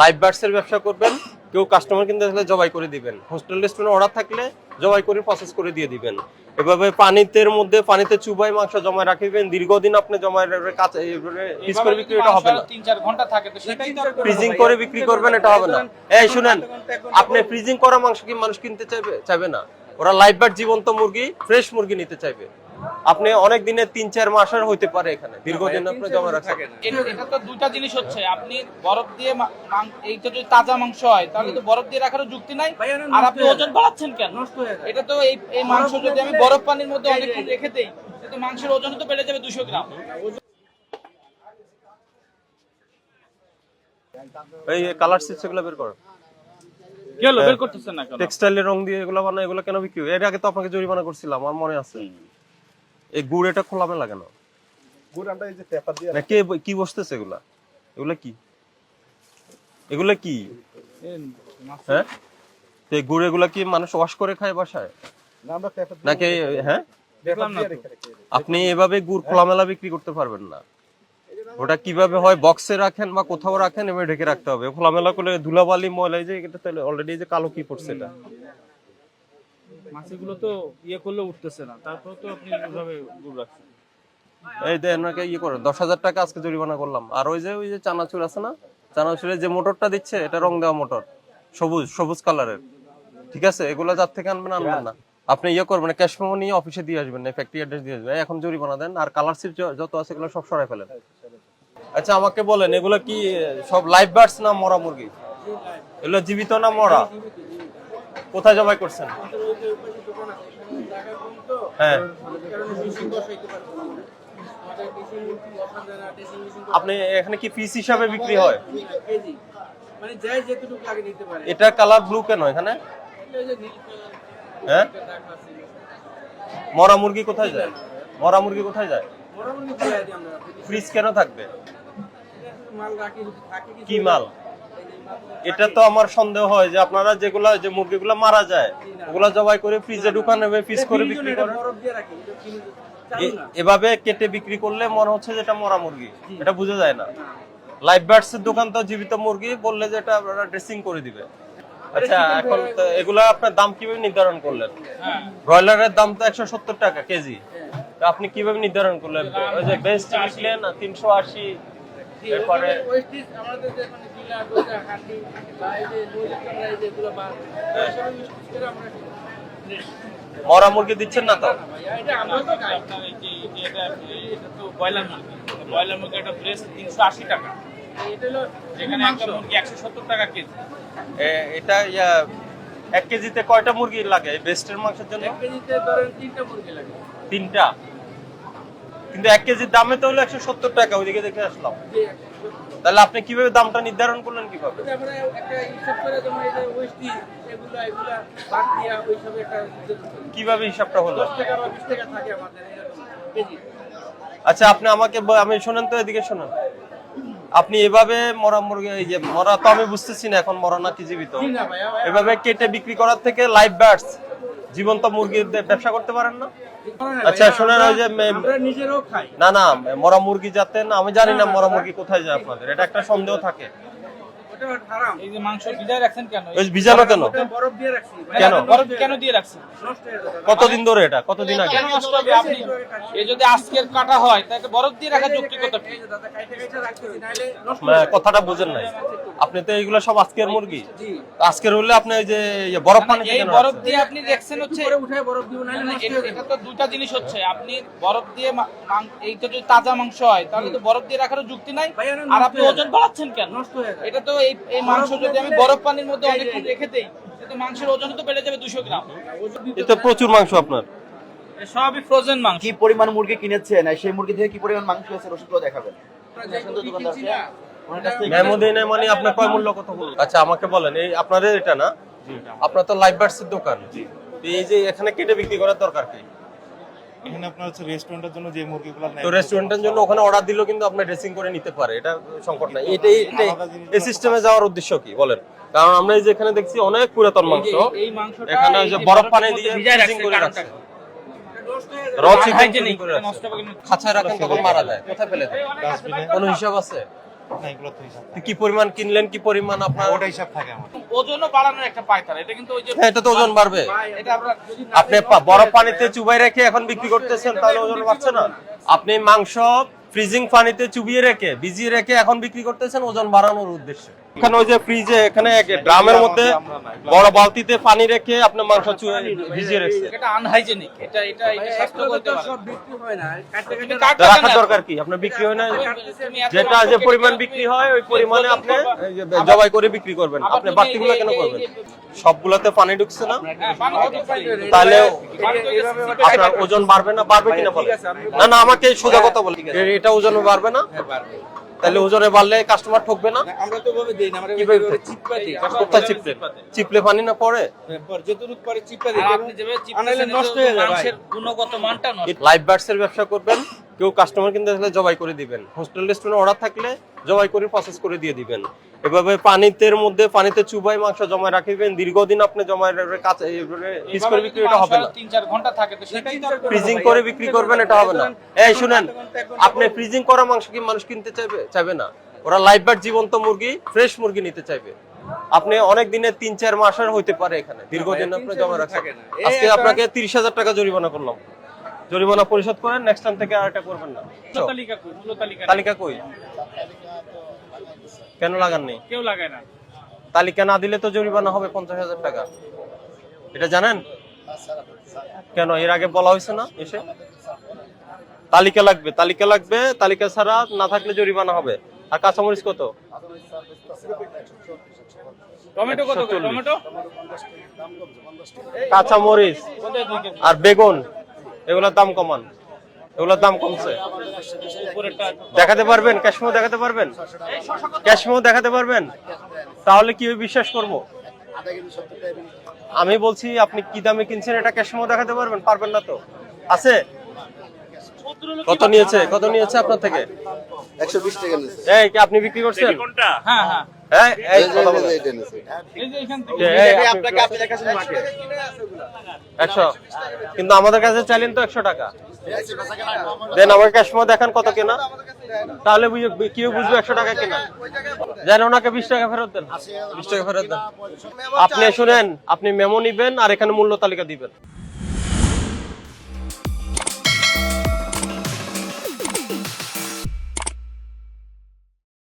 Live বার্ডসের ব্যবসা করবেন, কেউ কাস্টমার কিনতে আসলে জবাই করে দিবেন। হোস্টেল রেস্টুরেন্টে অর্ডার থাকলে জবাই করে প্রসেস করে দিয়ে দিবেন। এভাবে পানিতে চুবাই মাংস জমায় রাখবেন, দীর্ঘদিন আপনি জমায় কাঁচা পিস করে বিক্রি, এটা হবে না। 3-4 ঘন্টা থাকে, তো সেটাই তো ফ্রিজিং করে বিক্রি করবেন, এটা হবে না। এই শুনেন, আপনি ফ্রিজিং করা মাংস কি মানুষ কিনতে চাইবে না। ওরা লাইভ বার্ড জীবন্ত মুরগি, ফ্রেশ মুরগি নিতে চাইবে। আপনি অনেক দিনে 3-4 মাসের হইতে পারে, এখানে দীর্ঘদিন আপনি জমা রাখেন। এটা তো দুইটা জিনিস হচ্ছে, আপনি বরফ দিয়ে এইটা যদি তাজা মাংস হয় তাহলে তো বরফ দিয়ে রাখারও যুক্তি নাই, আর আপনি ওজন বাড়াচ্ছেন কেন? এটা তো এই মাংস যদি আমি বরফ পানির মধ্যে অনেকক্ষণ রেখে দেই, তো মাংসের ওজন তো বেড়ে যাবে 200 গ্রাম। এই কালার চিপস এগুলো বের করো। কি হলো, বের করতেছেন না কেন? টেক্সটাইলের রং দিয়ে এগুলো বানায়, এগুলো কেন বিক্রি? এর আগে তো আপনাকে জরিমানা করছিলাম, আমার মনে আছে। এই গুড় এটা খোলামে লাগে না? গুড় আমরা এই যে পেপার দিয়ে না, কে কি বসতেছে এগুলা? এগুলা কি? এগুলা কি? হ্যাঁ, এই গুড় এগুলা কি মানুষ ওয়াশ করে খায় বাসায় না, আমরা পেপার দিয়ে নাকি? হ্যাঁ, পেপার দিয়ে রেখে আপনি এভাবে গুড় খোলামেলা বিক্রি করতে পারবেন না। ওটা কিভাবে হয়, বক্সে রাখেন বা কোথাও রাখেন, এভাবে ঢেকে রাখতে হবে। খোলামেলা করলে ধুলাবালি ময়লা, যে এটা তাহলে অলরেডি যে কালো কি পড়ছে এটা। মাছগুলো তো ইয়ে করলে উঠতেছে না, তারপর তো আপনি এইভাবে গুড় রাখছেন। এই দেন নাকি ইয়ে করে 10,000 টাকা আজকে জরিমানা করলাম। আর ওই যে চানাচুর আছে না, চানাচুরের যে মোটরটা দিচ্ছে, এটা রং দেওয়া মোটর, সবুজ কালারের। ঠিক আছে, এগুলো যার থেকে আনবেন না। আপনি ইয়ে করবেন, ক্যাশ মেমো নিয়ে অফিসে দিয়ে আসবেন, ফ্যাক্টরি অ্যাড্রেস দিয়ে আসবেন। এখন জরিমানা দেন, আর কালার সিট যত আছে এগুলো সব সরাই ফেলেন। আচ্ছা আমাকে বলেন, এগুলো কি সব লাইভ বার্ডস না মরা মুরগি? এগুলো জীবিত না মরা? কোথায় জবাই করছেন? হ্যাঁ, আপনি এখানে কি পিস হিসাবে বিক্রি হয়? এটা কালার ব্লু কেন এখানে? হ্যাঁ, মরা মুরগি কোথায় যায়? মরা মুরগি কোথায় যায়? ফ্রিজ কেন থাকবে? কি মাল? এটা তো আমার সন্দেহ হয় যে আপনারা যে মুরগিগুলো মারা যায় ওগুলা জবাই করে ফ্রিজে ঢুকান, পিস করে বিক্রি করেন। এভাবে কেটে বিক্রি করলে মনে হচ্ছে যে এটা মরা মুরগি, এটা বোঝা যায় না। লাইভ বার্ডস এর দোকান তো জীবিত মুরগি বললে যে এটা আপনারা ড্রেসিং করে দিবে। আচ্ছা, এখন এগুলা আপনার দাম কিভাবে নির্ধারণ করলেন? ব্রয়লারের দাম তো 170 টাকা কেজি, তো আপনি কিভাবে নির্ধারণ করলেন? ওই যে বেস্ট বিকলেন 380, এরপরে মরা মুরগি দিচ্ছেন না তো? ব্রয়লার মুরগি একটা ব্রেস্ট 380 টাকা, যেখানে একটা মুরগি 170 টাকা কেজি। এটা 1 কেজিতে কয়টা মুরগি লাগে বেস্টের মাংসের জন্য? 1 কেজিতে ধরেন 3টা মুরগি লাগে। 3টা? কিন্তু 1 কেজির দামে তো হলো 170 টাকা, ওইদিকে দেখে আসলাম। তাহলে আপনি কিভাবে দামটা নির্ধারণ করলেন কিভাবে? আমরা একটা হিসাব করে যেমন এই যে ওয়েস্টি এগুলা বাদ দিয়া ওই সব একটা কিভাবে হিসাবটা হলো? 10 টাকা বা 20 টাকা থাকে আমাদের এরকম কেজি। আচ্ছা, আপনি আমাকে আমি শুনেন তো, এদিকে শুনেন। আপনি এভাবে মরা মুরগি, এই যে মরা তো আমি বুঝতেছি না এখন মরা নাকি জীবিত, এভাবে কেটে বিক্রি করার থেকে লাইভ বার্ডস জীবন্ত মুরগির ব্যবসা করতে পারেন না? আচ্ছা শুনেন, ওই যে আমরা নিজেরাও খাই না মরা মুরগি যাতে না, আমি জানি না মরা মুরগি কোথায় যায় আপনাদের, এটা একটা সন্দেহ থাকে। ওটা হারাম। এই যে মাংস ভিজায় রাখছেন কেন? ওই ভিজানো কেন? বরফ দিয়ে রাখছি। কেন? বরফ কেন দিয়ে রাখছেন? নষ্ট হয়ে যাবে। কতদিন ধরে? এটা কতদিন আগে? কেন নষ্ট হবে? আপনি এই যদি আজকের কাটা হয় তাহলে বরফ দিয়ে রাখা যৌক্তিকতা কি? দাদা কাইটে রাখতেছি, নাইলে নষ্ট কথাটা বুঝেন নাই আপনি তো। এইগুলো সব আজকের মুরগি, আজকের হলে আপনি এই যে বরফ পানিতে এই কেন বরফ রাখছেন? দিয়ে আপনি দেখছেন হচ্ছে করে উঠায় বরফ দিব, নাইলে নষ্ট হয়ে যাবে। এটা তো দুইটা জিনিস হচ্ছে, আপনি বরফ দিয়ে এইটা যদি তাজা মাংস হয় তাহলে তো বরফ দিয়ে রাখারও যুক্তি নাই, আর আপনি ওজন বাড়াচ্ছেন কেন? নষ্ট হয়ে যায়। এটা তো এই মাংস যদি আমি বরফ পানির মধ্যে অনেকক্ষণ রেখে দেই, তো মাংসের ওজন তো বেড়ে যাবে 200 গ্রাম। এটা প্রচুর মাংস আপনার। সবই ফ্রোজেন মাংস। কি পরিমাণ মুরগি কিনেছেন আর সেই মুরগি থেকে কি পরিমাণ মাংস হয়েছে রসিদগুলো দেখাবেন। মেমোদিনে মানে আপনার কয় মূল্য কত বলুন? আচ্ছা আমাকে বলেন, এই আপনাদের এটা না, আপনার তো লাইভ বার্ডস এর দোকান, এই যে এখানে কেটে বিক্রি করার দরকার কি? এখানে আপনার হচ্ছে রেস্টুরেন্টের জন্য যে মুরগিগুলো নেয়, তো রেস্টুরেন্টের জন্য ওখানে অর্ডার দিলেও কিন্তু আপনি ড্রেসিং করে নিতে পারে, এটা সংকট নাই। এটাই এই সিস্টেমে যাওয়ার উদ্দেশ্য কি বলেন? কারণ আমরা এই যে এখানে দেখছি অনেক পুরাতন মাংস, এই মাংসটা এখানে যে বরফ পানি দিয়ে ফ্রিজিং করে রাখছে, র চিকেন করে রাখছে। খাঁচায় রাখেন তখন মারা যায়, কোথায় ফেলে দেন? কোনো হিসাব আছে? না এগুলো তো হিসাব থাকে। কি পরিমাণ কিনলেন, কি পরিমাণ আপনার, ওটা হিসাব থাকে আমার। ওজনও বাড়ানোর একটা পায়তারা, এটা কিন্তু ওই যে হ্যাঁ, এটা তো ওজন বাড়বে। এটা আপনার আপনি বরফ পানিতে চুবাই রেখে এখন বিক্রি করতেছেন, তাহলে ওজন বাড়ছে না? আপনি মাংস ফ্রিজিং পানিতে চুবিয়ে রেখে ভিজিয়ে রেখে এখন বিক্রি করতেছেন ওজন বাড়ানোর উদ্দেশ্যে। এখানে ওই যে ফ্রিজে এখানে ড্রামের মধ্যে বড় বালতিতে পানি রেখে আপনি মাংস ভিজিয়ে রেখেছেন। এটা আনহাইজেনিক, এটা এটা এটা স্বাস্থ্য করতে পারে। সব বিক্রি হয় না, কাটতে তুমি কাটতে কাটতে রাখার কেন? দরকার কি? আপনার বিক্রি হয় না? তুমি এত যেটা মাংস যে কেটে পরিমাণ কেটে বিক্রি তুমি হয় ওই পরিমাণে ওজন আপনি করবা। জবাই করে বিক্রি করবেন। আবার আপনি তুমি বাড়তিগুলো কেন এই- করবেন? এই- সবগুলাতে পানি ঢুকছে না, হ্যাঁ, পানি তো ঢুকছেই। তাহলে পানি তো এই যে আপনার ওজন বাড়বে না? বাড়বে কিনা বলেন? না না, আমাকে সোজা কথা বলেন, এটা ওজন বাড়বে না? তাহলে ওজনে বাড়লে কাস্টমার ঠকবে না? আমরা তো ভাবে দেই না, আমরা কিভাবে এভাবে দেন? চিপা দিই। কোথায় চিপলে? চিপলে পানি না পড়ে? যতটুকু পারে চিপা দিই, আর আপনি যেভাবে আনাইলে চিপতেছেন, নষ্ট এতে হয়ে যায় ভাই। মাংসের গুণগত মানটা নষ্ট। লাইভ বার্ডস এর ব্যবসা করবেন, কেউ কাস্টমার কিনতে আসলে জবাই করে দিবেন। হোস্টেল রেস্টুরেন্টে অর্ডার থাকলে জবাই করে প্রসেস করে দিয়ে দিবেন। এভাবে পানিতে চুবাই মাংস জমায় রাখিবেন, দীর্ঘদিন আপনি জমায় কাঁচা পিস করে বিক্রি, এটা হবে না। 3-4 ঘন্টা থাকে, তো সেটাই তো ফ্রিজিং করে বিক্রি করবেন, এটা হবে না। এই শুনেন, আপনি ফ্রিজিং করা মাংস কি মানুষ কিনতে চাইবে না? ওরা লাইভ বার্ড জীবন্ত মুরগি, ফ্রেশ মুরগি নিতে চাইবে। আপনি অনেক দিনে 3-4 মাসের হইতে পারে এখানে, দীর্ঘদিন আপনি জমা রাখেন। আজকে আপনাকে 30,000 টাকা জরিমানা করলাম, জরিমানা পরিশোধ করেন, নেক্সট টাইম থেকে আর এটা করবেন না। তালিকা কই, মূল্য তালিকা তালিকা কই? কেন লাগাননি? কেউ লাগায় না। তালিকা না দিলে তো জরিমানা হবে 50,000 টাকা, এটা জানেন? কেন এর আগে বলা হয়েছে না? এসে তালিকা লাগবে, তালিকা লাগবে, তালিকা ছাড়া না থাকলে জরিমানা হবে। আর কাঁচামরিচ কত? টমেটো কত করে? 140 টমেটো কাঁচামরিচ কোথায় 2 কেজি? আর বেগুন, এগুলোর দাম কমান, এগুলোর দাম কমছে। উপরেরটা দেখাতে পারবেন? ক্যাশমো দেখাতে পারবেন? ক্যাশমো দেখাতে পারবেন? তাহলে কিভাবে বিশ্বাস করব? আমি বলছি আপনি কি দামে কিনছেন, এটা ক্যাশমো দেখাতে পারবেন? পারবেন না তো। আছে? কত নিয়েছে, কত নিয়েছে আপনার থেকে? 120 টাকা নিচ্ছে। এই কি আপনি বিক্রি করছেন? হ্যাঁ হ্যাঁ, হ্যাঁ, এই কথা বলেন। এই যে এখান থেকে এই, আপনি আপনাকে আপনি দেখাচ্ছেন মাঠে 100, কিন্তু আমাদের কাছে চাইলেন তো 100 টাকা। দেন আমাকে ক্যাশমো দেখান কত কেনা, তাহলে কেউ বুঝবে 100 টাকা কেনা। যেন ওনাকে 20 টাকা ফেরত দেন, 20 টাকা ফেরত দেন। আপনি শুনেন, আপনি মেমো নিবেন আর এখানে মূল্য তালিকা দিবেন।